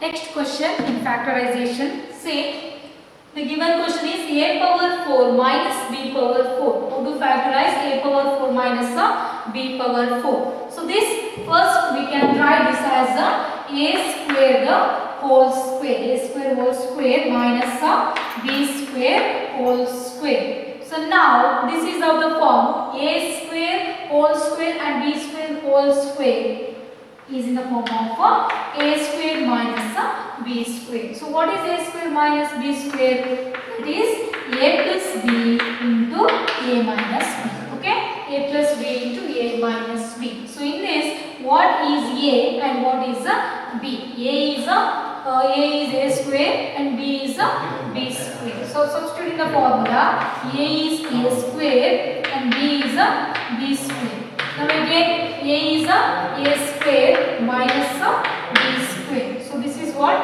Next question in factorization. Say the given question is a power 4 minus b power 4. How to factorize a power 4 minus b power 4? So this first we can write this as a square the whole square. A square whole square minus b square whole square. So now this is of the form a square whole square and b square whole square is in the form of a square minus b square. So what is a square minus b square? That is a plus b into a minus b. Okay, a plus b into a minus b. So in this, what is a and what is b? A is a square and b is b square. So substitute in the formula. A is a square and b is b square. Now again a is a square minus b square. So this is what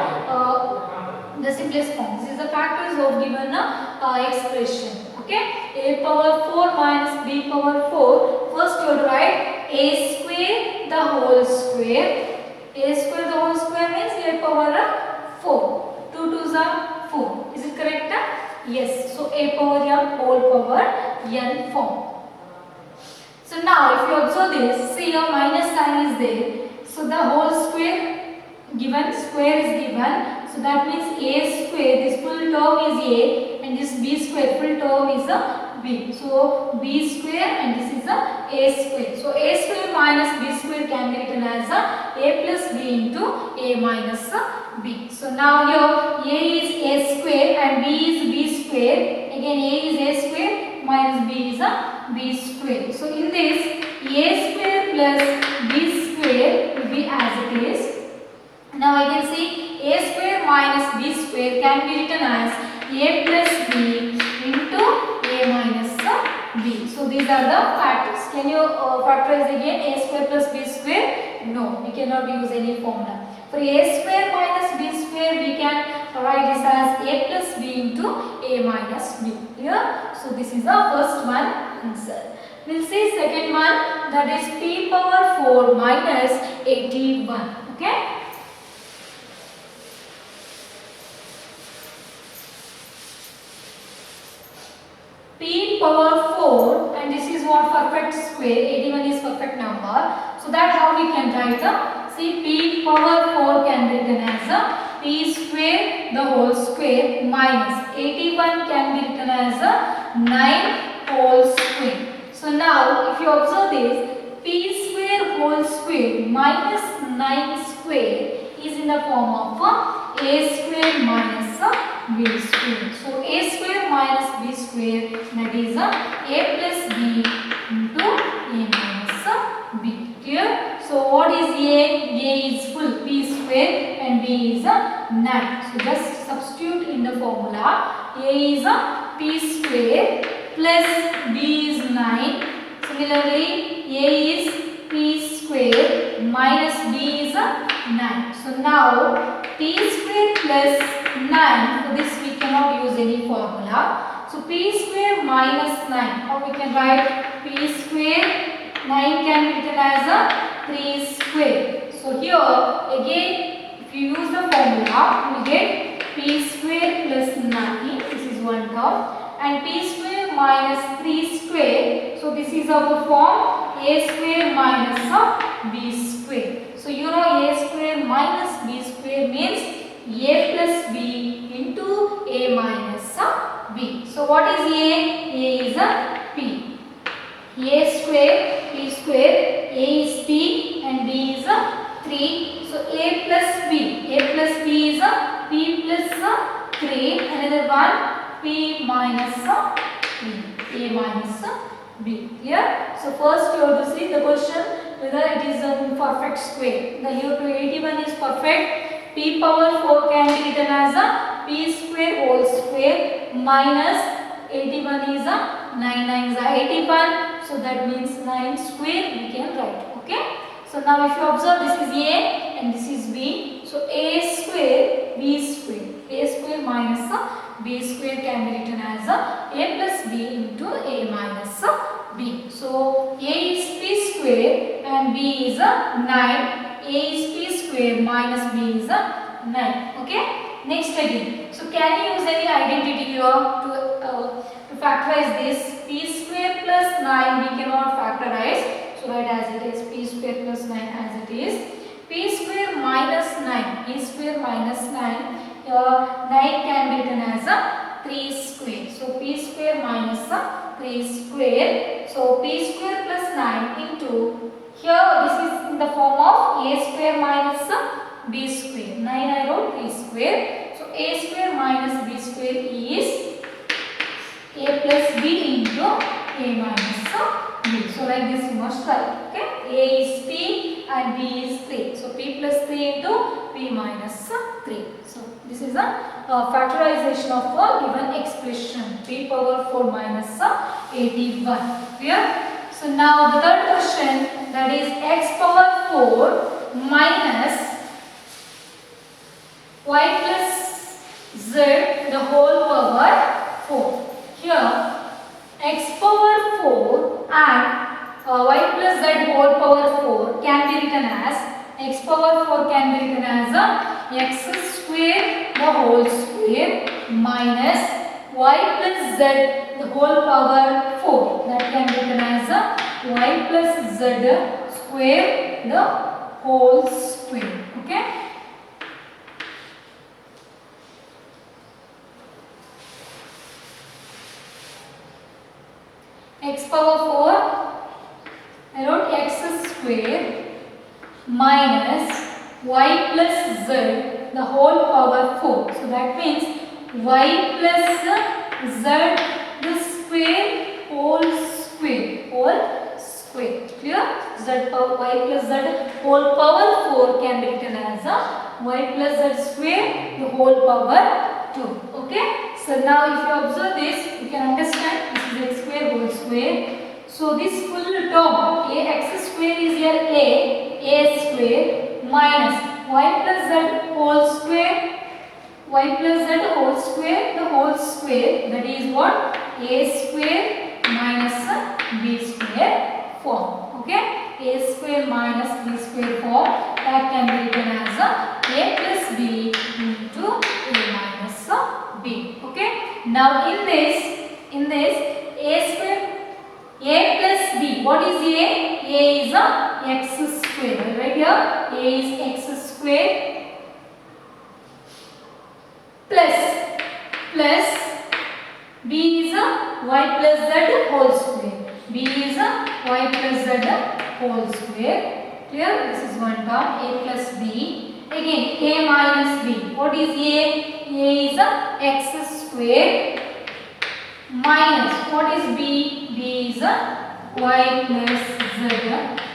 the simplest form. This is the factors of given expression. Okay, a power 4 minus b power 4. First you have to write a square the whole square. A square the whole square means a power 4. 2 2s are 4. Is it correct? Yes. So a power n whole power n form. So now if you observe this, see a minus sign is there. So the whole square given, square is given. So that means a square, this full term is a and this b square full term is a b. So b square and this is a square. So a square minus b square can be written as a plus b into a minus b. So now here a is a square and b is b square. Again a is a square minus b is b square. So in this a square plus b square will be as it is. Now I can see a square minus b square can be written as a plus b into a minus b. So these are the factors. Can you factorize again a square plus b square? No, we cannot use any formula. For a square minus b square we can write this as a plus b into a minus b. Here, so this is the first one answer. We'll see second one, that is p power 4 minus 81. Okay. P power 4 and this is what perfect square, 81 is perfect number. So that how we can write see p power 4 can be written as p square the whole square minus 81 can be written as 9 whole square. So now if you observe this, p square whole square minus 9 square is in the form of a square minus b square. So a square minus b square, that is a plus b into a minus b. Clear? So what is a? A is full, b square and b is 9. So just substitute in the formula. A is p square plus b is 9. Similarly, a is p square minus b is 9. So now p square plus 9, for this we cannot use any formula. So p square minus 9, how we can write p square, 9 can be written as a 3 square. So here again if you use the formula, we get p square plus 9, this is one term, and p square minus 3 square. So this is of the form a square minus b square. So you know a square minus b square means a plus b into a minus b. So what is a? A is p. A square, p square, a is p and b is 3. So a plus b. A plus b is p plus 3. Another one p minus 3. A minus b. Here. So first you have to see the question whether it is a perfect square. The here to 81 is perfect. P power 4 can be written as a p square whole square minus 81 is a 9 9s are 81. So that means 9 square we can write. Okay. So now if you observe, this is a and this is b. So a square b square. A square minus b square can be written as a plus b into a minus b. So a is p square and b is 9. A is p square minus b is 9. Okay. Next again. So can you use any identity here to factorize this? P square plus 9 we cannot factorize. So write as it is p square plus 9 as it is. P square minus 9. P square minus 9. 9 can be written as a 3 square. So p square minus 3 square. So p square plus 9 into, here this is in the form of a square minus b square. 9 I wrote 3 square. So a square minus b square is a plus b into a minus b. So like this you must write. Okay. A is p and b is 3. So p plus 3 into p minus 3. So this is a factorization of a given expression, p power 4 minus 81. Clear? So now the third question, that is x power 4 minus y plus z the whole power 4. Here x power 4 and y plus z whole power 4 can be written as, x power 4 can be written as x square the whole square minus y plus z the whole power 4. That can be written as y plus z square the whole square. Okay. X power 4, I wrote x square minus y plus z the whole power 4. So that means y plus z the square whole square. Clear? Z power y plus z whole power 4 can be written as y plus z square the whole power 2. Okay. So now if you observe this, you can understand this is x square whole square. So this full term a x square is here a square minus y plus z whole square, y plus z whole square the whole square, that is what, a square minus b square form. Okay, a square minus b square form, that can be written as a plus b into a minus b. Okay, now in this a square, a plus b, what is a? A is x square. Right here a is x square plus b is y plus z whole square. B is y plus z whole square. Clear? This is one term, a plus b. Again a minus b. What is a? A is x square minus, what is b? B is y plus z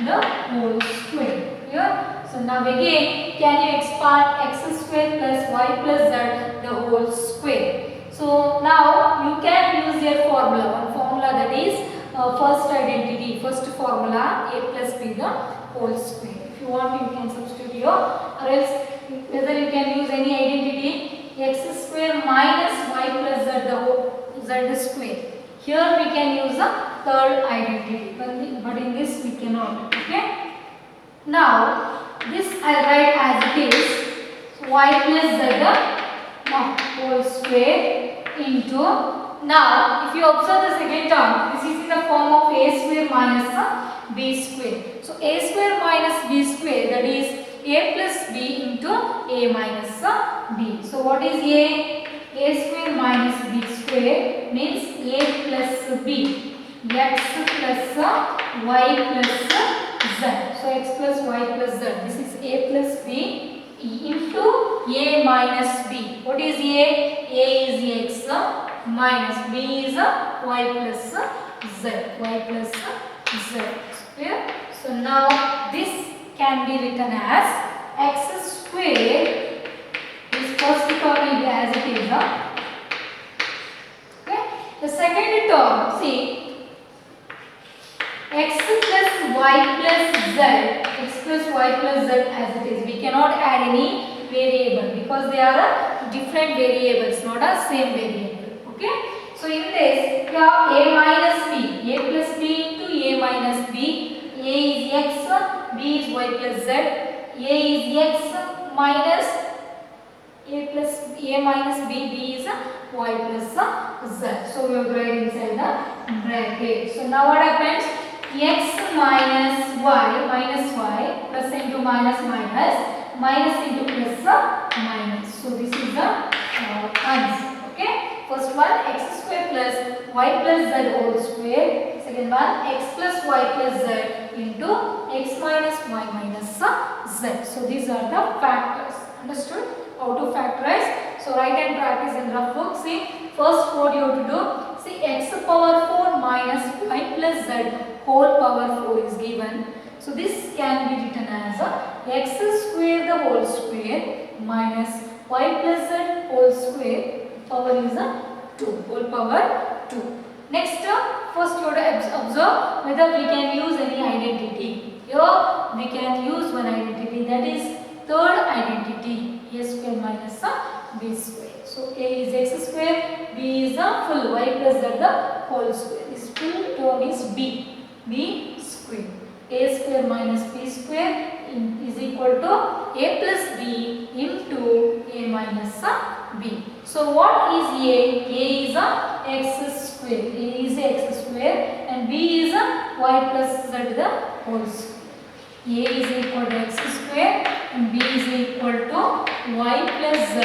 the whole square. Clear? So now again, can you expand x square plus y plus z the whole square? So now you can use your formula, one formula, that is first identity, first formula, a plus b the whole square. If you want, you can substitute here, or else whether you can use any identity, x square minus y plus z the whole z square. Here we can use a third identity, but in this we cannot. Okay. Now this I write as it is, so y plus z the whole square into, now if you observe the second term, this is in the form of a square minus b square. So a square minus b square, that is a plus b into a minus b. So what is a? A square minus b square means a plus b, x plus y plus z. So x plus y plus z, this is a plus b into a minus b. What is a? A is x minus b is y plus z, y plus z. Clear? So now this can be written as x square, this first term will be as it is. Okay. The second term, see, x plus y plus z, x plus y plus z as it is. We cannot add any variable because they are different variables, not a same variable. Okay. So in this, you have a minus b, a plus b into a minus b. A is x, b is y plus z. A is x minus a minus b, b is y plus z. So we have to write inside the bracket. So now what happens? X minus y plus into minus into plus minus. So this is the answer. Okay. First one x square plus y plus z whole square. Second one x plus y plus z into x minus y minus z. So these are the factors. Understood? How to factorize? So write and practice in rough book. See, first what you have to do. See, x power 4 minus y plus z whole power 4 is given. So this can be written as x square the whole square minus y plus z whole square power is 2, whole power 2. Next, first you have to observe whether we can use any identity. Here we can use one identity, that is third identity, a square minus b square. So a is x square, b is a full y plus z the whole square. This full term is b square. A square minus b square is equal to a plus b into a minus b. So what is a? A is a x square. A is x square and b is a y plus z the whole square. A is equal to x square and b is equal to y plus z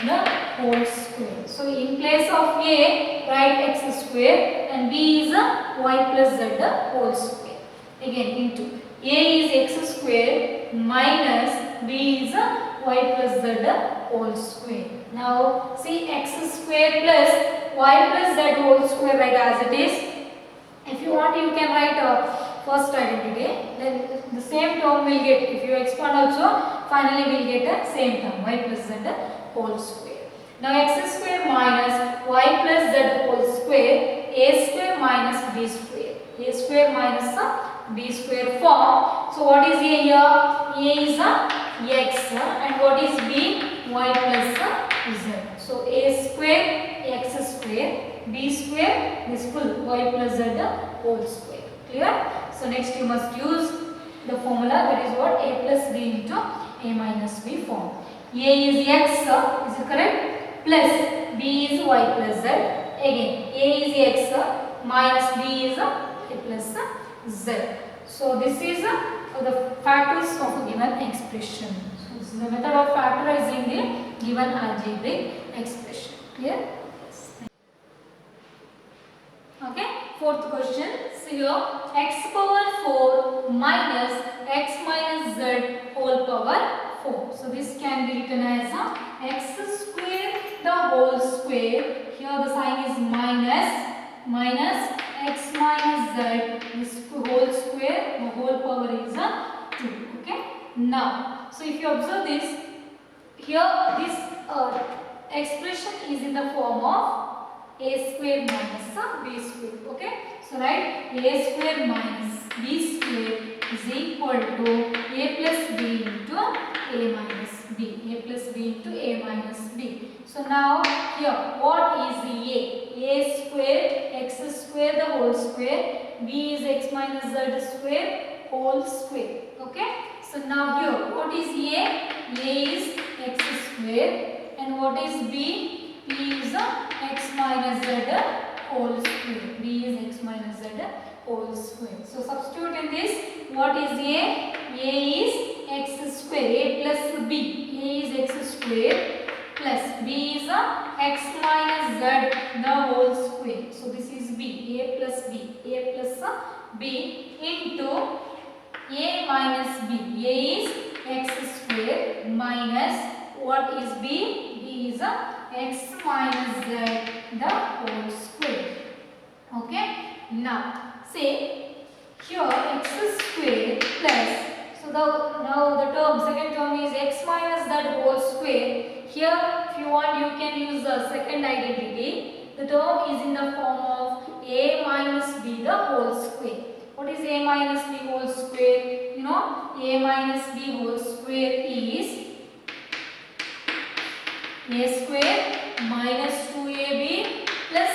the whole square. So in place of a, write x square and b is a y plus z the whole square. Again into a is x square minus b is a y plus z the whole square. Now see x square plus y plus z whole square, write as it is. If you want, you can write first identity, then the same term will get, if you expand also, finally we will get a same term, y plus z whole square. Now x square minus y plus z whole square, a square minus b square, a square minus b square form. So what is a here? A is x and what is b? Y plus z. So a square x square, b square is full y plus z whole square. Clear? So next you must use the formula, that is what? A plus b into a minus b form. A is x, is it correct? Plus b is y plus z. Again a is x minus b is a plus z. So this is the factors of a given expression. So this is the method of factorizing the given algebraic expression. Clear? Yes. Okay. Fourth question. See here, x power 4 minus x minus z whole power 4. So this can be written as x square the whole square. Here the sign is minus x minus z, this whole square, the whole power is 2. Okay. Now, so if you observe this, here this expression is in the form of a square minus b square. Okay. So write a square minus b square is equal to a plus b into a minus b. A plus b into a minus b. So now here what is a? A square x square the whole square, b is x minus z square whole square. Okay. So now here what is a? A is x square and what is b? B is x minus z whole square. B is x minus z whole square. So substitute in this. What is a? A is x square. A plus b. A is x square plus b is x minus z the whole square. So this is b. A plus b. A plus b into a minus b. A is x square minus what is b? B is x minus z the whole square. Okay. Now say here x square plus, so now the term, second term is x minus z whole square. Here if you want you can use the second identity. The term is in the form of a minus b the whole square. What is a minus b whole square? You know, a minus b whole square is a square minus 2ab plus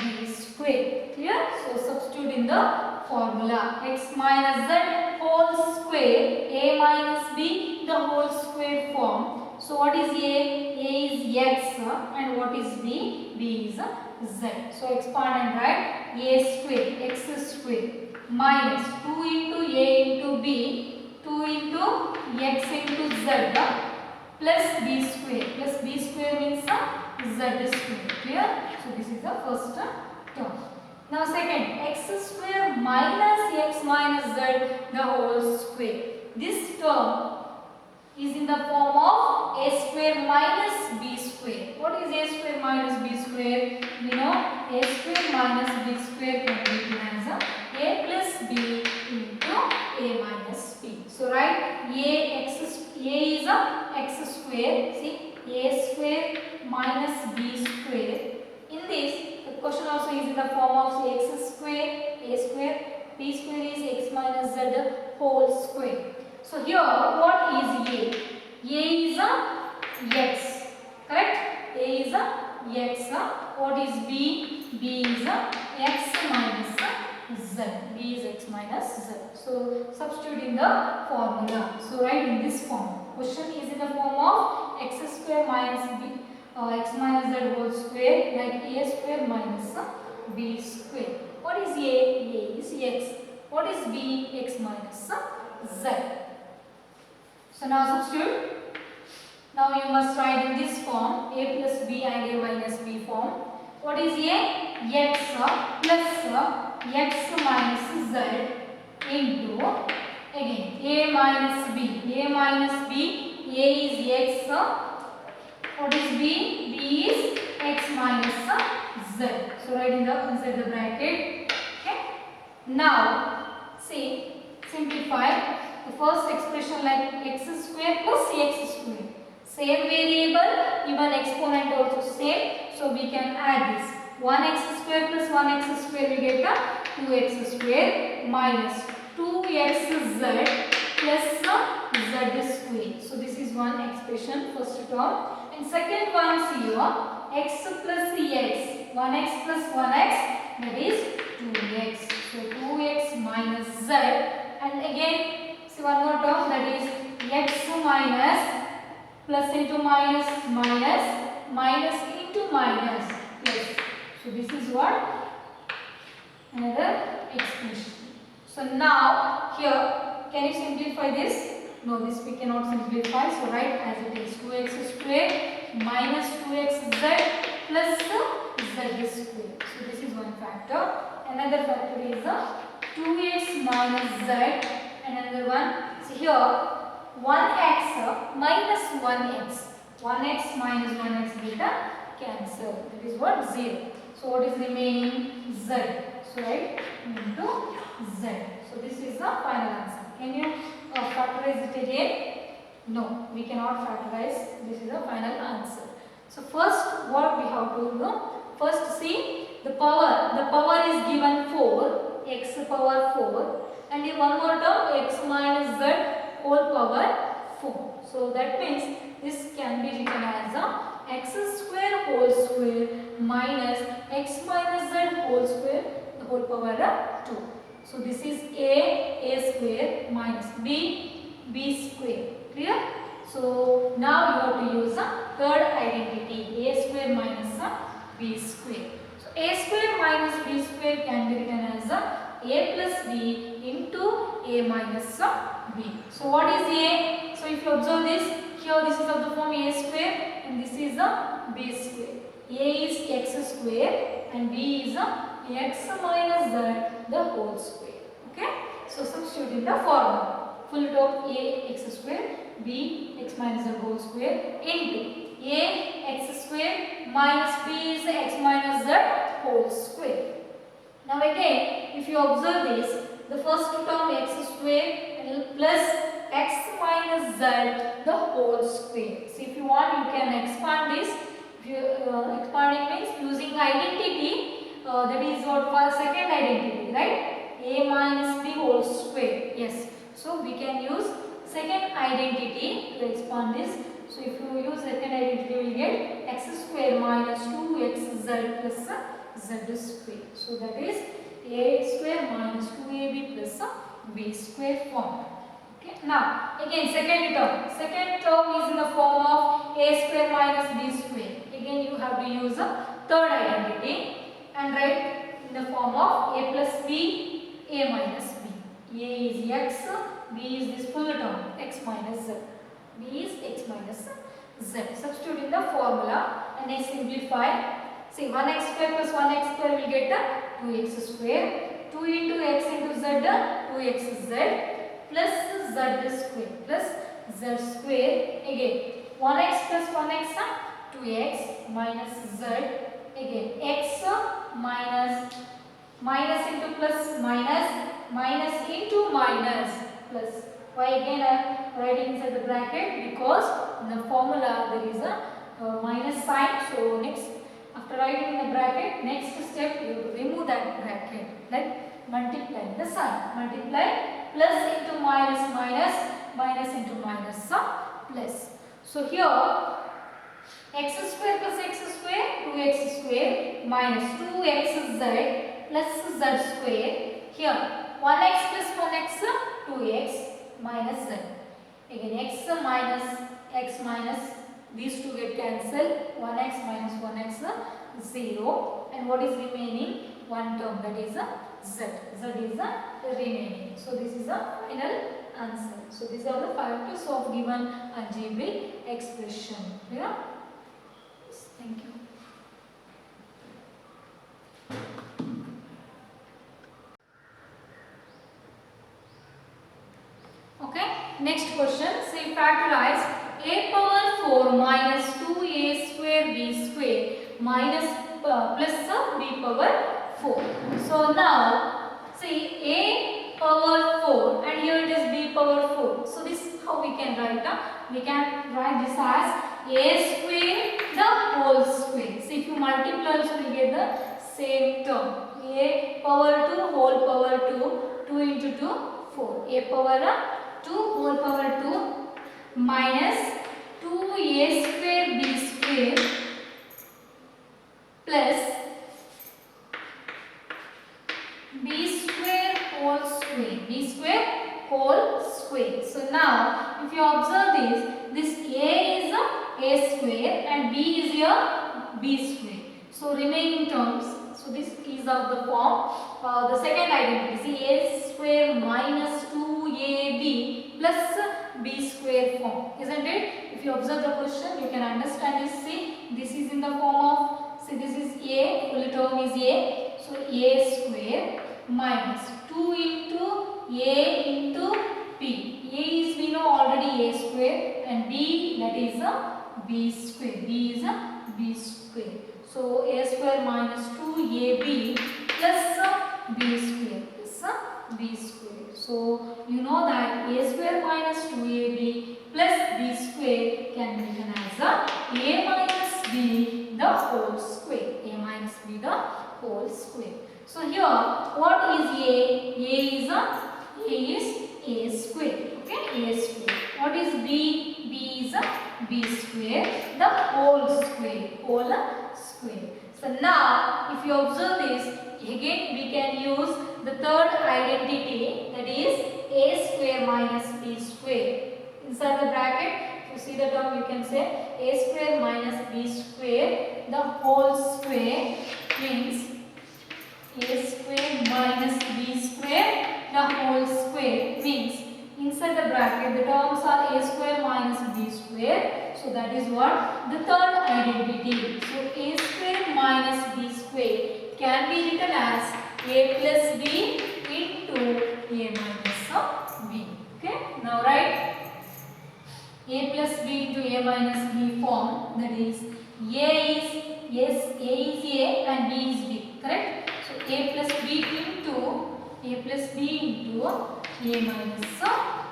b square. Clear? So substitute in the formula. X minus z whole square, a minus b the whole square form. So what is A? A is X and what is B? B is Z. So expand and write A square, X square minus 2 into A into B, 2 into X into Z plus B square means Z square. Clear? So this is the first term. Now second, X square minus X minus Z the whole square. This term is in the form of A square minus B square. What is A square minus B square? We know A square minus B square can be written as A plus B into A minus B. So write A is X square. See, A square minus B square. In this, the question also is in the form of X square, A square, B square is X minus Z whole square. So here, what is A? A is X, correct? A is X. What is B? B is X minus Z. B is X minus Z. So substitute in the formula. So write in this form. Question is in the form of X square minus B, X minus Z whole square, like A square minus B square. What is A? A is X. What is B? X minus Z. So now substitute. Now you must write in this form A plus B and A minus B form. What is A? X plus X minus Z into again A minus B. A minus B. A is X. What is B? B is X minus Z. So write inside the bracket. Okay. Now see, simplify. The first expression like X square plus X square. Same variable, even exponent also same. So we can add this. 1x square plus 1x square we get 2x square minus 2xz plus z square. So this is one expression, first term. And second one is here, x plus x. 1x plus 1x, that is 2x. So 2x minus z. And again, see one more term, that is x minus plus into minus minus minus into minus plus. So this is what? Another expression. So now here, can you simplify this? No, this we cannot simplify. So write as it is 2x square minus 2xz plus z square. So this is one factor. Another factor is 2x minus z. Another one. So here 1x minus 1x. 1x minus 1x beta cancel. That is what? 0. So what is remaining? Z. So write into z. So this is the final answer. Can you factorize it again? No, we cannot factorize. This is the final answer. So first what we have to do? First see the power. The power is given 4. X power 4. And in one more term x minus z whole power 4. So that means this can be written as x square whole square minus x minus z whole square the whole power 2. So this is a square minus b square. Clear? So now you have to use the third identity, a square minus b square. So a square minus b square can be written as a plus b into a minus b. So what is a? So if you observe this, here this is of the form a square and this is b square. A is x square and b is x minus z the whole square. Okay? So substitute in the formula. Full term a x square, b x minus z whole square into a x square minus b is x minus z whole square. Now again, if you observe this, the first term x square plus x minus z the whole square. So if you want, you can expand this. If you expanding means using identity, that is what for second identity, right? A minus b whole square. Yes. So we can use second identity to expand this. So if you use second identity, we will get x square minus 2xz plus z square. So that is a square minus 2ab plus b square form. Okay. Now again second term. Second term is in the form of a square minus b square. Again you have to use a third identity and write in the form of a plus b, a minus b. A is x, b is this full term x minus z. B is x minus z. Substitute in the formula and I simplify. See 1x square plus 1x square will get 2x square. 2 into x into z 2xz plus z square plus z square. Again 1x plus 1x 2x minus z. Again x minus into plus minus into minus plus. Why again I am writing inside the bracket? Because in the formula there is a minus sign. So next, after writing in the bracket, next step you have to remove that bracket, like multiply the sign. Multiply plus into minus minus into minus plus. So here x square plus x square 2x square minus 2xz plus z square. Here 1x plus 1x 2x minus z. Again x minus these two get cancelled. 1x minus 1x 0, and what is remaining? One term, that is z. Z is the remaining. So this is the final answer. So these are the factors of given algebraic expression. Yeah. Yes, thank you. Okay, next question. Say factorize a power 4 minus 2a square b square minus plus b power 4. So now see a power 4 and here it is b power 4. So this is how we can write. We can write this as a square the whole square. So if you multiply also we get the same term. A power 2 whole power 2, 2 into 2 4. A power 2 whole power 2 minus 2a square b square plus b square whole square. B square whole square. So now if you observe this a is a square and b is your b square. So remaining terms, so this is of the form, the second identity, see a square minus 2ab plus b square form, isn't it? If you observe the question, you can understand this. See, this is in the form of, see this is a, full term is a, so a square minus 2 into a into b. A is we know already a square and b, that is a b square. B is a b square. So a square minus 2ab plus b square plus b square. So you know that a square minus 2ab plus b square can be written as a minus b the whole square. A minus b the whole square. So here what is a? A is a square. Okay, a square. What is b? B is b square the whole square. Whole square. So now if you observe this, again we can use the third identity, that is a square minus b square. Inside the bracket, if you see the term, you can say a square minus b square the whole square means a square minus b square the whole square means inside the bracket the terms are a square minus b square. So that is what the third identity. So a square minus b square can be written as a plus b into a minus b. Okay, now write a plus b into a minus b form, that is a is yes, a is a and b is b, correct? So a plus b into a minus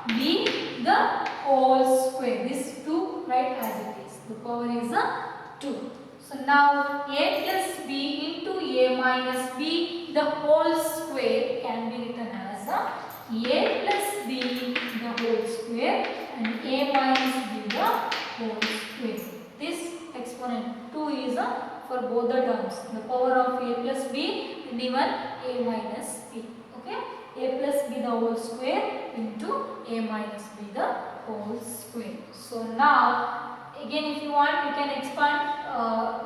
b the whole square. This 2 write as it is. The power is 2. So now a plus b into a minus b the whole square can be written as a plus b the whole square and a minus b the whole square. This exponent 2 is for both the terms. The power of a plus b and even a minus b. Okay, a plus b the whole square into a minus b the whole square. So now again if you want you can expand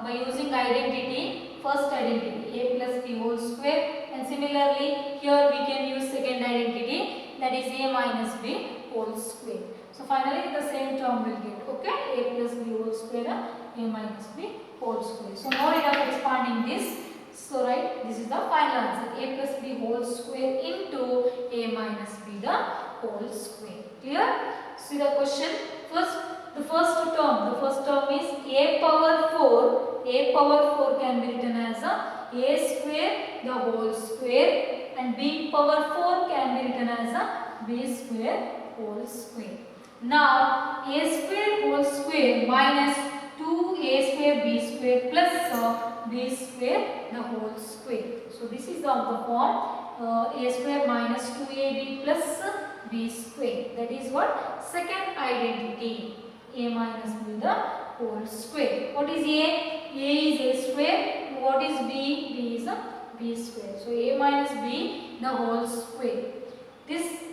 by using identity, first identity a plus b whole square, and similarly here we can use second identity, that is a minus b whole square. So finally the same term will get, okay, a plus b whole square, a minus b whole square. So no need of expanding this. So right, this is the final answer, a plus b whole square into a minus b the whole square. Clear? See the question. The first term is a power 4. A power 4 can be written as a square the whole square, and b power 4 can be written as b square whole square. Now a square whole square minus 2a square b square plus b square the whole square. So this is the form a square minus 2ab plus b square. That is what? Second identity, a minus b the whole square. What is a? A is a square. What is b? B is a b square. So a minus b the whole square. This,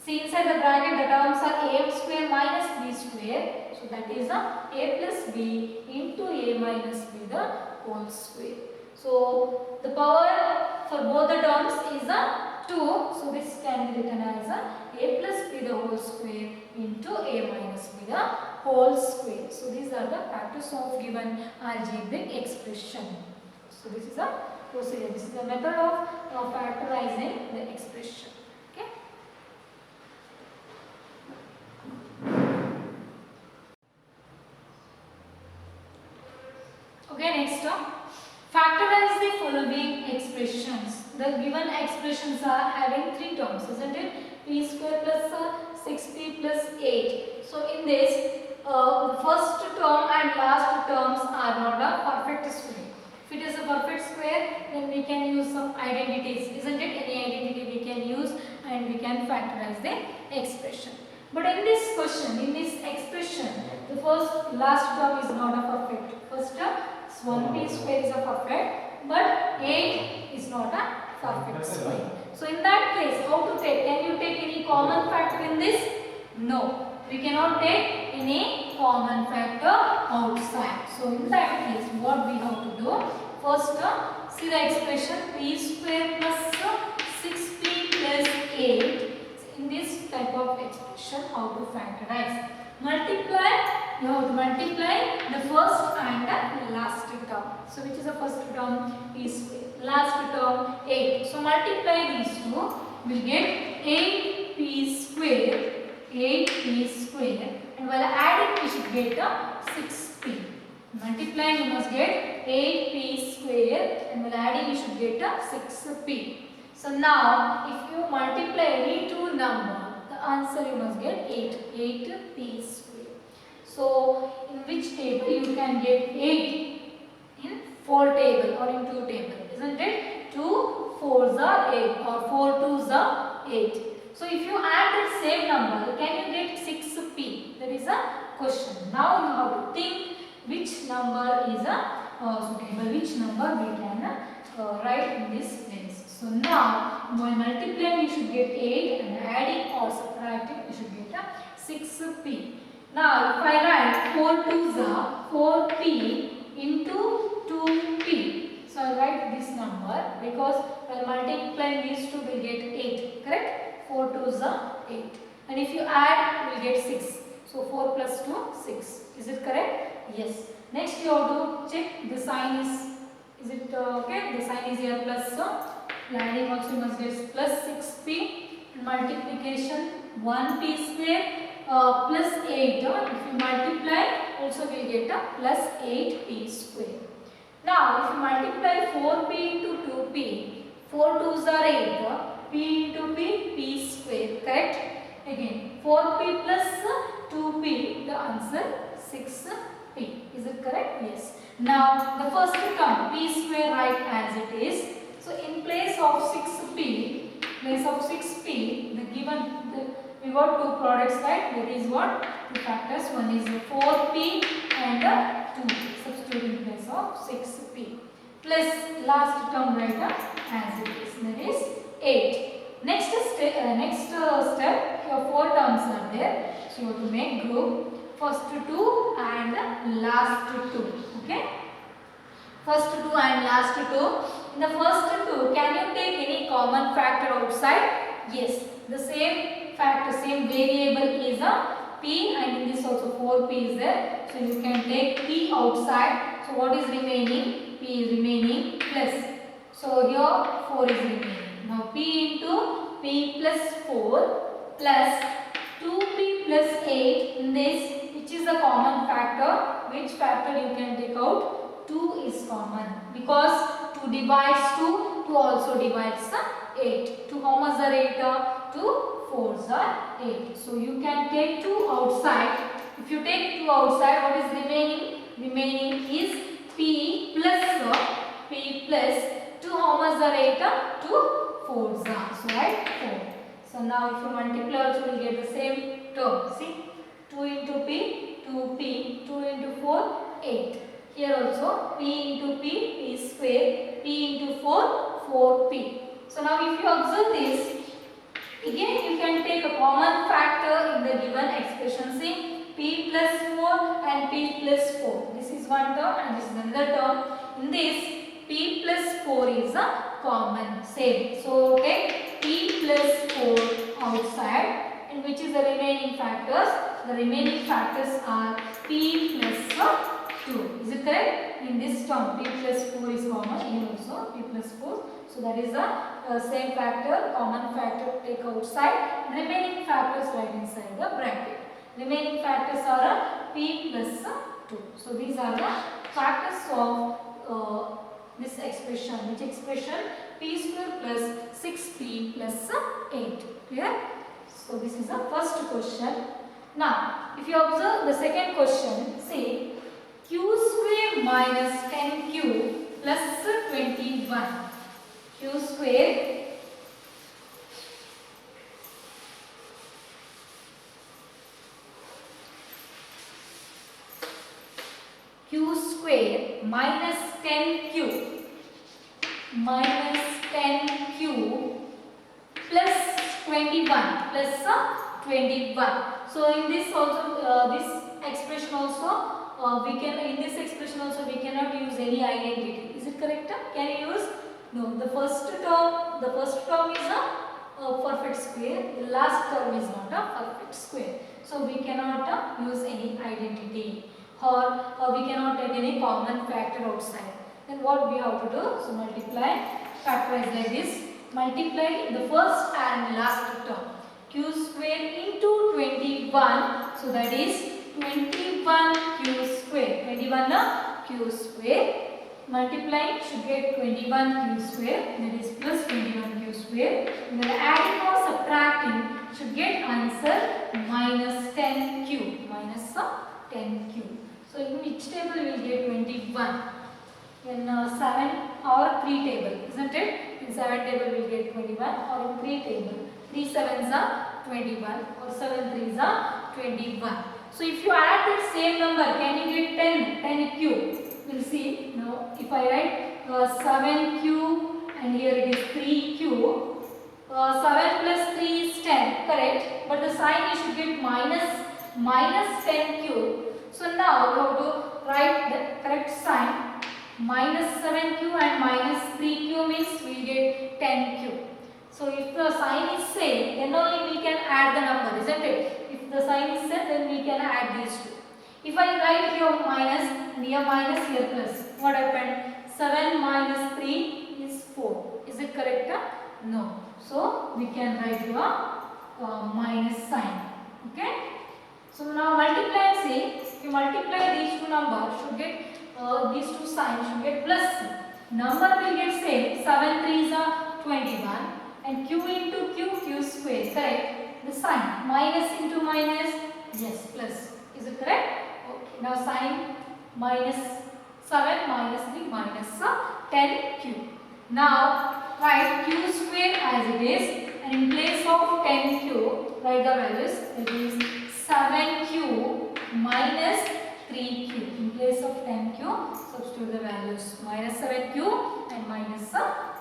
see inside the bracket the terms are a square minus b square. So that is a plus b into a minus b the whole square. So the power for both the terms is 2. So this can be written as a plus b the whole square into a minus b the whole square. So these are the factors of given algebraic expression. So this is a procedure. This is the method of factorizing the expression. Okay. Okay, next factorize the following expressions. The given expressions are having 3 terms, isn't it? P square plus 6p plus 8. So in this, the first term and last terms are not a perfect square. If it is a perfect square, then we can use some identities, isn't it? Any identity we can use and we can factorize the expression. But in this question, in this expression, the last term is not a perfect. First term, 1p square is a perfect, but 8 is not a perfect square. So in that case, how to take? Can you take any common factor in this? No, we cannot take any common factor outside. So in that case, what we have to do? First, see the expression p square plus 6p plus 8. In this type of expression, how to factorize? Multiply, you have to multiply the first and the last term. So which is the first term? P square. Last term 8. So multiply these two, we will get 8p square, 8p square, and while adding we should get 6p. Multiplying you must get 8p square, and while adding you should get 6p. So now if you multiply any two number, the answer you must get 8p square. So in which table you can get 8? In 4 table or in 2 table, isn't it? 2 4s are 8 or 4 2s are 8. So if you add that same number, can you get 6p? That is a question. Now you have to think which number is suitable, which number we can write in this place. So now while multiplying you should get 8 and adding or subtracting you should get 6p. Now if I write 4 2s are 4p into 2p. So I write this number because while multiplying these two will get 8, correct? 4 2s are 8. And if you add you will get 6. So 4 plus 2 6. Is it correct? Yes. Next you have to check the sign is it okay? The sign is here plus, so adding also you must get plus 6p, multiplication 1p square plus 8. If you multiply also we will get a plus 8p square. Now if you multiply 4p into 2p, 4 2s are 8, p into p square, correct? Again 4p plus 2p, the answer 6p. Is it correct? Yes. Now the first term p square write as it is. So in place of 6p, the given we got two products, right? There is what? Two factors. One is 4p and 2p. Substitute in place of 6p. Plus last term write as it is. That is 8. Next step. Here 4 terms are there. So you have to make group first 2 and last 2. Okay. First 2 and last 2. In the first 2, can you take any common factor outside? Yes. The same factor, same variable is a p, and in this also 4p is there. So you can take p outside. So what is remaining? P is remaining plus. So here 4 is remaining. Now p into p plus 4 plus 2p plus 8. In this, which is the common factor? Which factor you can take out? 2 is common, because 2 divides 2, 2 also divides 8. 2 how much are 8? 2 4s are 8. So you can take 2 outside. If you take 2 outside, what is remaining? Remaining is p plus 2 how much are 8? 2 4s are. So right 4. So now if you multiply also, you will get the same term. See, 2 into p, 2p, 2 into 4, 8. Here also p into p square, p into 4, 4p. So now if you observe this, again you can take a common factor in the given expression. See, p plus 4 and p plus 4. This is one term and this is another term. In this, p plus 4 is a common, same. So take p plus 4 outside, and which is the remaining factors? The remaining factors are p plus 2. Is it correct? In this term, p plus 4 is common. Here also p plus 4. So that is the same factor, common factor take outside. Remaining factors right inside the bracket. Remaining factors are p plus 2. So these are the factors of this expression. Which expression? P square plus 6p plus 8. Clear? So this is the first question. Now, if you observe the second question, say q square minus 10q plus 21. Q square minus 10q plus 21 plus 21. So in this also this expression also we can, in this expression also we cannot use any identity. Is it correct? Can you use? No. The first term is a perfect square. The last term is not a perfect square. So we cannot use any identity, or we cannot take any common factor outside. Then what we have to do? So multiply, factorize like this. Multiply the first and last term. Q square into 21. So that is 21 q square. 21 q square. Multiplying should get 21 q square. That is plus 21 q square. And then adding or subtracting should get answer minus 10 q. Minus 10 q. So in which table we will get 21? In 7 or 3 table, isn't it? In 7 table we will get 21, or in 3 table. 3 7s are 21, or 7 3s are 21. So if you add that same number, can you get 10 q? We'll see. Now if I write 7q and here it is 3q, 7 plus 3 is 10, correct? But the sign you should get minus 10q. So now you have to write the correct sign. Minus 7q and minus 3q means we get 10q. So if the sign is same, then only we can add the number, isn't it? If the sign is same, then we can add these two. If I write here minus, and here minus, here plus, what happened? 7 minus 3 is 4. Is it correct? No. So we can write here minus sign. Okay. So now multiply and see. If you multiply these two numbers, should get these two signs should get plus. Number will get same. 7 3s are 21. And q into q square, correct? The sign minus into minus, yes, plus. Is it correct? Okay. Now sign minus 7 minus 3 minus 10q. Now write q square as it is, and in place of 10q write the values. It is 7q minus 3q. In place of 10q substitute the values minus 7q and minus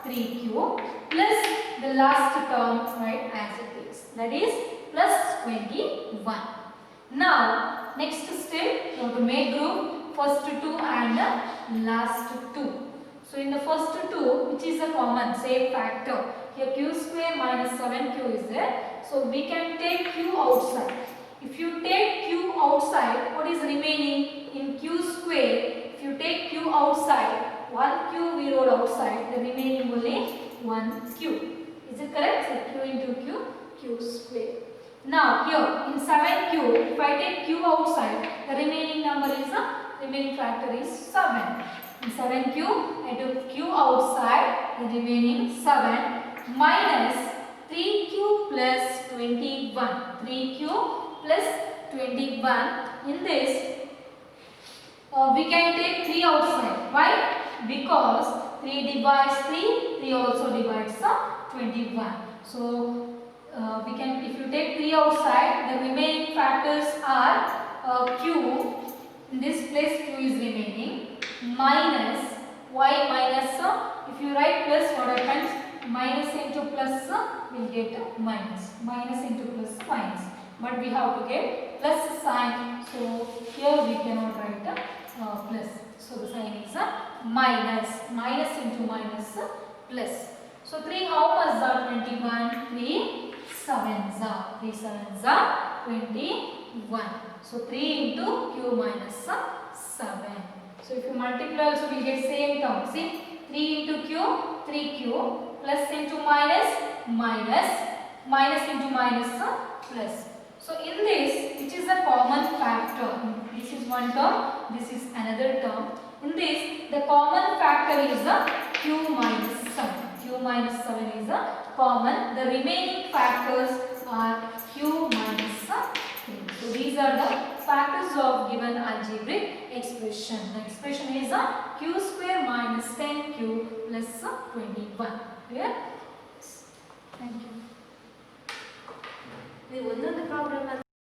3q plus the last term, right, as it is. That is plus 21. Now, next step, you have to make group first two and last two. So, in the first two, which is a common, same factor, here q square minus 7q is there. So, we can take q outside. If you take q outside, what is remaining in q square? If you take q outside, 1q we wrote outside, the remaining only 1q. Is it correct? So, q into q square. Now, here in 7q, if I take q outside, the remaining number is remaining factor is 7. In 7q, I took q outside, the remaining 7 minus 3q plus 21. 3q plus 21. In this, we can take 3 outside. Why? Because 3 divides 3, 3 also divides 21. So, we can, if you take 3 outside, the remaining factors are q. In this place, q is remaining minus y minus. If you write plus, what happens? Minus into plus will get minus. Minus into plus minus. But we have to get plus sign. So here we cannot write plus. So the sign is minus. Minus into minus plus. So 3 how much are 21? 3 sevens are. 3 sevens are 21. So 3 into q minus 7. So if you multiply also we get same term. See 3 into q, 3q, plus into minus, minus, minus into minus plus. So in this, which is a common factor, this is one term, this is another term. In this, the common factor is q minus 7. Q minus 7 is a common. The remaining factors are q minus 3. So these are the factors of given algebraic expression. The expression is q square minus 10q plus 21. Clear? Thank you. The problem